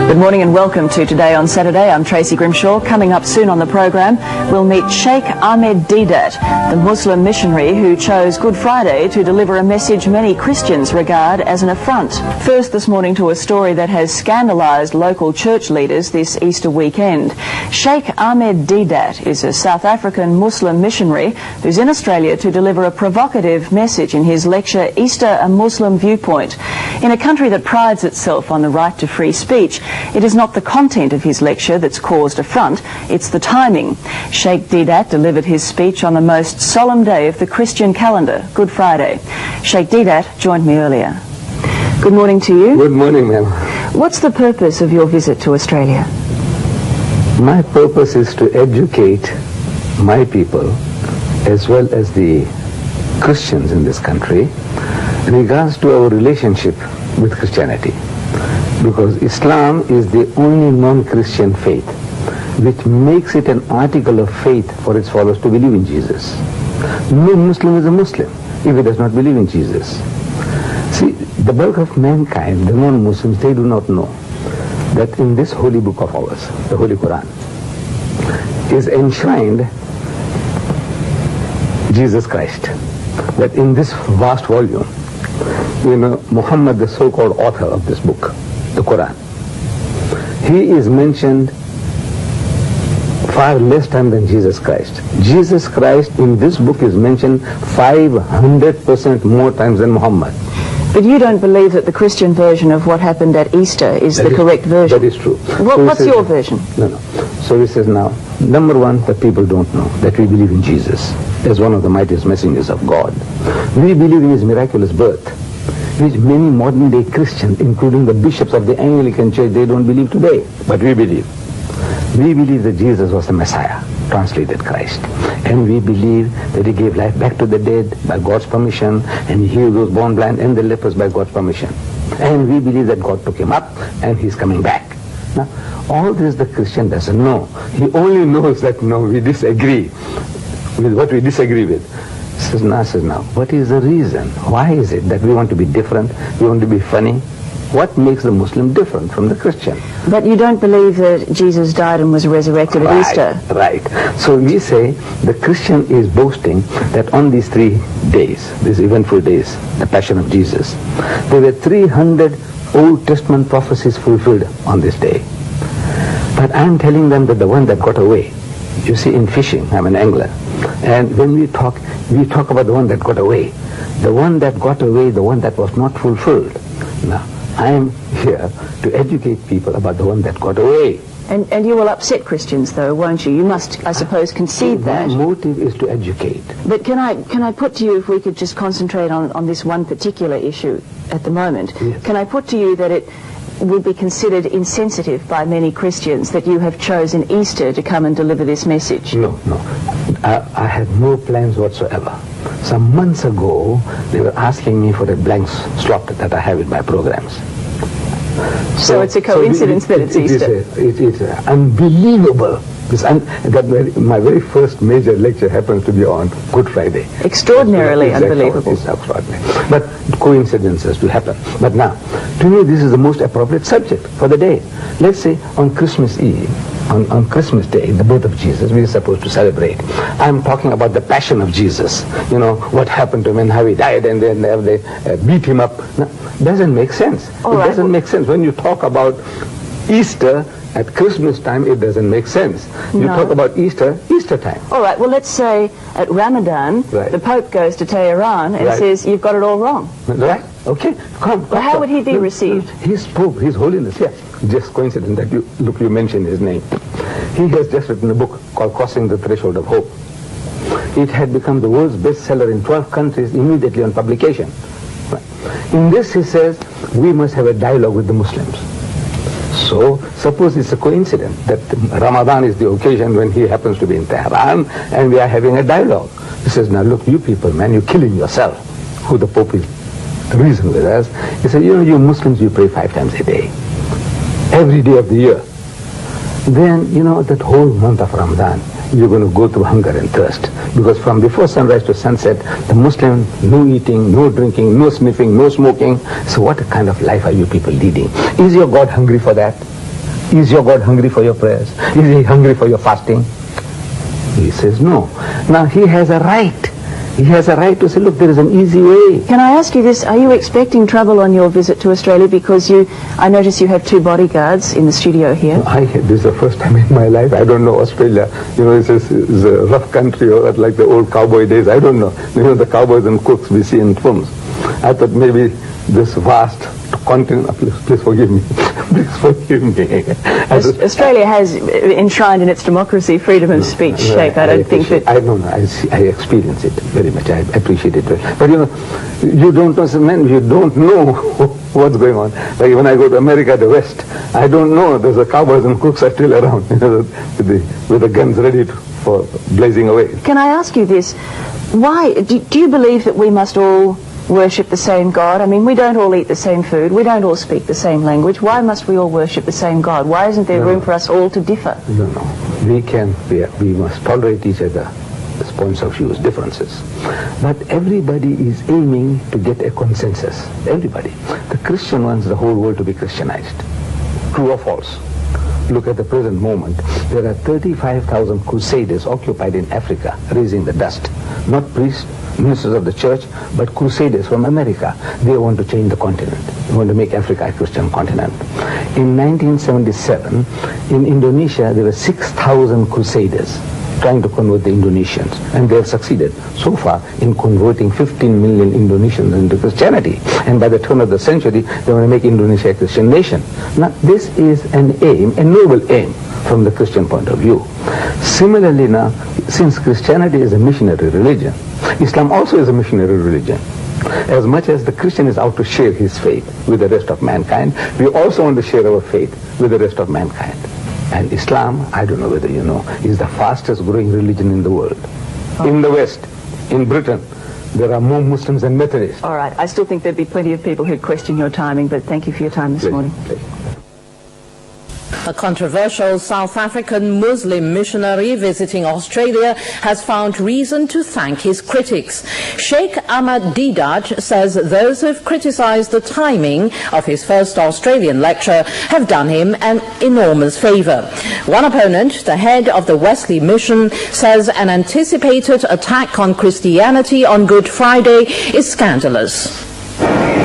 Good morning and welcome to Today on Saturday. I'm Tracy Grimshaw. Coming up soon on the program, we'll meet Sheikh Ahmed Deedat, the Muslim missionary who chose Good Friday to deliver a message many Christians regard as an affront. First this morning to a story that has scandalised local church leaders this Easter weekend. Sheikh Ahmed Deedat is a South African Muslim missionary who's in Australia to deliver a provocative message in his lecture, Easter, a Muslim Viewpoint. In a country that prides itself on the right to free speech, it is not the content of his lecture that's caused affront, it's the timing. Sheikh Deedat delivered his speech on the most solemn day of the Christian calendar, Good Friday. Sheikh Deedat joined me earlier. Good morning to you. Good morning, ma'am. What's the purpose of your visit to Australia? My purpose is to educate my people, as well as the Christians in this country, in regards to our relationship with Christianity. Because Islam is the only non-Christian faith which makes it an article of faith for its followers to believe in Jesus. No Muslim is a Muslim if he does not believe in Jesus. See, the bulk of mankind, the non-Muslims, they do not know that in this holy book of ours, the Holy Quran, is enshrined Jesus Christ. That in this vast volume, you know, Muhammad, the so-called author of this book, the Quran, he is mentioned far less time than Jesus Christ. Jesus Christ in this book is mentioned 500% more times than Muhammad. But you don't believe that the Christian version of what happened at Easter is the correct version? That is true. What's your version? No. So he says now, number one, the people don't know that we believe in Jesus as one of the mightiest messengers of God. We believe in his miraculous birth, which many modern day Christians, including the bishops of the Anglican Church, they don't believe today. But we believe. We believe that Jesus was the Messiah, translated Christ. And we believe that he gave life back to the dead by God's permission, and he healed those born blind and the lepers by God's permission. And we believe that God took him up and he's coming back. Now, all this the Christian doesn't know. He only knows that, no, we disagree with what we disagree with. Says now, what is the reason? Why is it that we want to be different? We want to be funny? What makes the Muslim different from the Christian? But you don't believe that Jesus died and was resurrected at Easter? Right. So we say the Christian is boasting that on these 3 days, these eventful days, the Passion of Jesus, there were 300 Old Testament prophecies fulfilled on this day. But I'm telling them that the one that got away, you see, in fishing, I'm an angler, and when we talk about the one that got away. The one that got away, the one that was not fulfilled. Now, I am here to educate people about the one that got away. And you will upset Christians, though, won't you? You must, I suppose, concede that. My motive is to educate. But can I put to you, if we could just concentrate on this one particular issue at the moment, yes. Can I put to you that it would be considered insensitive by many Christians that you have chosen Easter to come and deliver this message? No. I had no plans whatsoever. Some months ago, they were asking me for a blank slot that I have in my programs. So it's a coincidence that it's Easter? It is unbelievable. My very first major lecture happens to be on Good Friday. Extraordinarily unbelievable. It's extraordinary. But coincidences do happen. But now, to me, this is the most appropriate subject for the day. Let's say on Christmas Eve, on Christmas Day, the birth of Jesus, we are supposed to celebrate. I'm talking about the passion of Jesus. You know, what happened to him and how he died, and then they beat him up. No, doesn't make sense. Doesn't make sense. When you talk about Easter at Christmas time, it doesn't make sense. You talk about Easter time. All right, well, let's say at Ramadan, the Pope goes to Tehran and says, you've got it all wrong. Right? Okay, come. Well, how would he be received? His Pope, His Holiness, yes. Just coincidence that you mentioned his name. He has just written a book called Crossing the Threshold of Hope. It had become the world's bestseller in 12 countries immediately on publication. In this he says, we must have a dialogue with the Muslims. So, suppose it's a coincidence that Ramadan is the occasion when he happens to be in Tehran and we are having a dialogue. He says, now look, you people, man, you're killing yourself. Who the Pope is reason with us. He said, you Muslims, you pray 5 times a day. Every day of the year. Then, that whole month of Ramadan, you're going to go through hunger and thirst. Because from before sunrise to sunset, the Muslim, no eating, no drinking, no sniffing, no smoking. So what kind of life are you people leading? Is your God hungry for that? Is your God hungry for your prayers? Is he hungry for your fasting? He says no. Now he has a right. He has a right to say, look, there is an easy way. Can I ask you this? Are you expecting trouble on your visit to Australia? Because I notice you have 2 bodyguards in the studio here. This is the first time in my life. I don't know Australia. You know, it's a rough country, or like the old cowboy days. I don't know. You know, the cowboys and cooks we see in films. I thought maybe this vast continent, please forgive me. Please forgive me. Australia has enshrined in its democracy freedom of speech, Sheikh. I don't think that... I don't know. I experience it very much. I appreciate it. But you know, you don't know, man, you don't know what's going on. Like when I go to America, the West, I don't know. There's the cowboys and cooks are still around, you know, with the guns ready for blazing away. Can I ask you this? Why do you believe that we must all worship the same God? I mean, we don't all eat the same food. We don't all speak the same language. Why must we all worship the same God? Why isn't there room for us all to differ? No. We must tolerate each other's points of view, differences. But everybody is aiming to get a consensus. Everybody. The Christian wants the whole world to be Christianized. True or false? Look at the present moment. There are 35,000 crusaders occupied in Africa, raising the dust. Not priests, ministers of the church, but crusaders from America. They want to change the continent. They want to make Africa a Christian continent. In 1977, in Indonesia, there were 6,000 crusaders trying to convert the Indonesians, and they have succeeded so far in converting 15 million Indonesians into Christianity. And by the turn of the century, they want to make Indonesia a Christian nation. Now, this is an aim, a noble aim from the Christian point of view. Similarly now, since Christianity is a missionary religion, Islam also is a missionary religion. As much as the Christian is out to share his faith with the rest of mankind, we also want to share our faith with the rest of mankind. And Islam, I don't know whether you know, is the fastest growing religion in the world. In the West, in Britain, there are more Muslims than Methodists. All right. I still think there'd be plenty of people who'd question your timing, but thank you for your time this morning. Please. A controversial South African Muslim missionary visiting Australia has found reason to thank his critics. Sheikh Ahmed Deedat says those who have criticised the timing of his first Australian lecture have done him an enormous favour. One opponent, the head of the Wesley Mission, says an anticipated attack on Christianity on Good Friday is scandalous.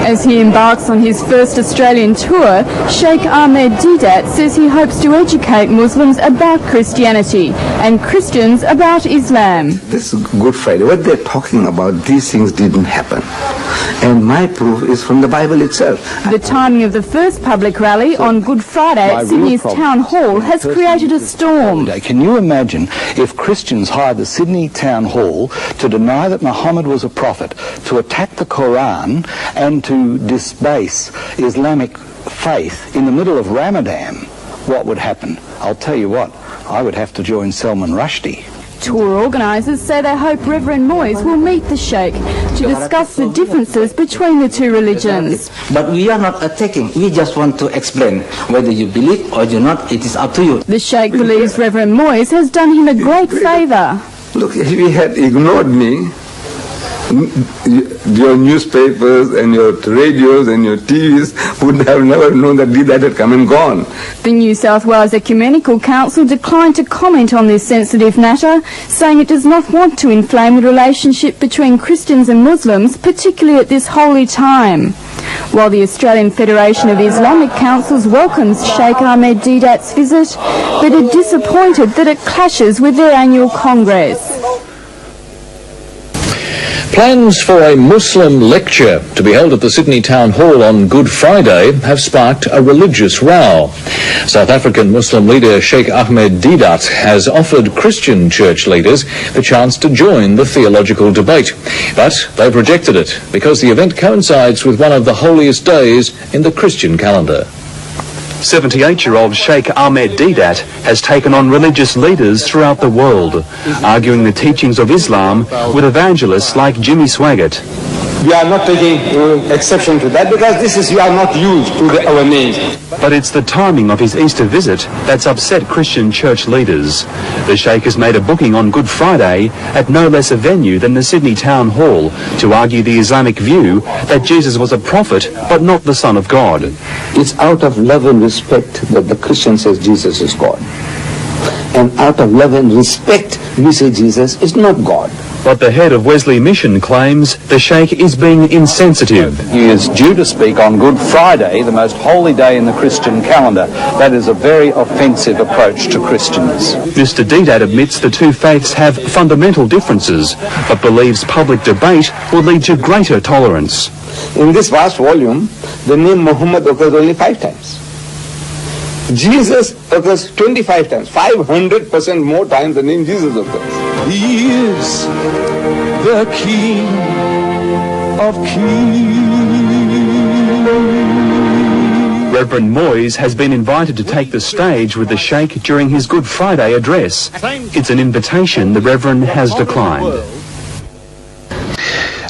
As he embarks on his first Australian tour, Sheikh Ahmed Deedat says he hopes to educate Muslims about Christianity and Christians about Islam. This Good Friday, what they're talking about, these things didn't happen. And my proof is from the Bible itself. The timing of the first public rally on Good Friday at Sydney's Town Hall has created a storm. Can you imagine if Christians hired the Sydney Town Hall to deny that Muhammad was a prophet, to attack the Quran and to disbase Islamic faith in the middle of Ramadan? What would happen? I'll tell you what, I would have to join Salman Rushdie. Tour organisers say they hope Reverend Moyes will meet the Sheikh to discuss the differences between the two religions. But we are not attacking, we just want to explain. Whether you believe or do not, it is up to you. The Sheikh believes Reverend Moyes has done him a great favour. Look, if he had ignored me, your newspapers and your radios and your TVs would have never known that Deedat had come and gone. The New South Wales Ecumenical Council declined to comment on this sensitive matter, saying it does not want to inflame the relationship between Christians and Muslims, particularly at this holy time. While the Australian Federation of Islamic Councils welcomes Sheikh Ahmed Deedat's visit, but are disappointed that it clashes with their annual Congress. Plans for a Muslim lecture to be held at the Sydney Town Hall on Good Friday have sparked a religious row. South African Muslim leader Sheikh Ahmed Deedat has offered Christian church leaders the chance to join the theological debate, but they've rejected it because the event coincides with one of the holiest days in the Christian calendar. 78-year-old Sheikh Ahmed Deedat has taken on religious leaders throughout the world, arguing the teachings of Islam with evangelists like Jimmy Swaggart. We are not taking exception to that because we are not used to our names. But it's the timing of his Easter visit that's upset Christian church leaders. The Sheikh has made a booking on Good Friday at no less a venue than the Sydney Town Hall to argue the Islamic view that Jesus was a prophet but not the Son of God. It's out of love and respect that the Christian says Jesus is God. And out of love and respect, we say Jesus is not God. But the head of Wesley Mission claims the Sheikh is being insensitive. He is due to speak on Good Friday, the most holy day in the Christian calendar. That is a very offensive approach to Christians. Mr. Deedat admits the two faiths have fundamental differences, but believes public debate will lead to greater tolerance. In this vast volume, the name Muhammad occurs only 5 times. Jesus occurs 25 times, 500% more times the name Jesus occurs. He is the King of Kings. Reverend Moyes has been invited to take the stage with the Sheikh during his Good Friday address. It's an invitation the Reverend has declined.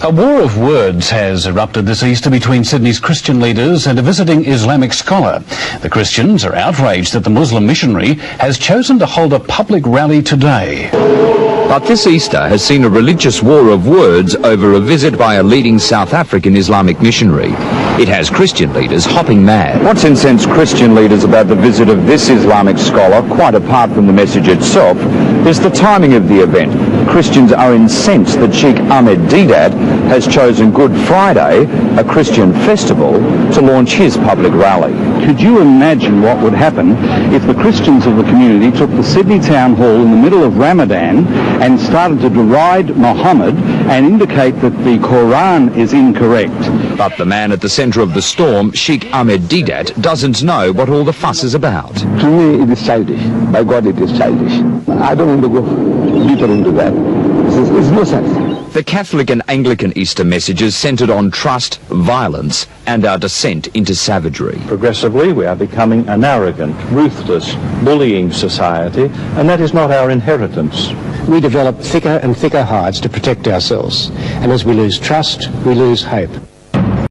A war of words has erupted this Easter between Sydney's Christian leaders and a visiting Islamic scholar. The Christians are outraged that the Muslim missionary has chosen to hold a public rally today. But this Easter has seen a religious war of words over a visit by a leading South African Islamic missionary. It has Christian leaders hopping mad. What's incensed Christian leaders about the visit of this Islamic scholar, quite apart from the message itself, is the timing of the event. Christians are incensed that Sheikh Ahmed Deedat has chosen Good Friday, a Christian festival, to launch his public rally. Could you imagine what would happen if the Christians of the community took the Sydney Town Hall in the middle of Ramadan and started to deride Muhammad and indicate that the Quran is incorrect? But the man at the centre of the storm, Sheikh Ahmed Deedat, doesn't know what all the fuss is about. To me, it is childish. By God, it is childish. I don't want to go deeper into that. It's no sense. The Catholic and Anglican Easter messages centred on trust, violence and our descent into savagery. Progressively we are becoming an arrogant, ruthless, bullying society, and that is not our inheritance. We develop thicker and thicker hides to protect ourselves, and as we lose trust, we lose hope.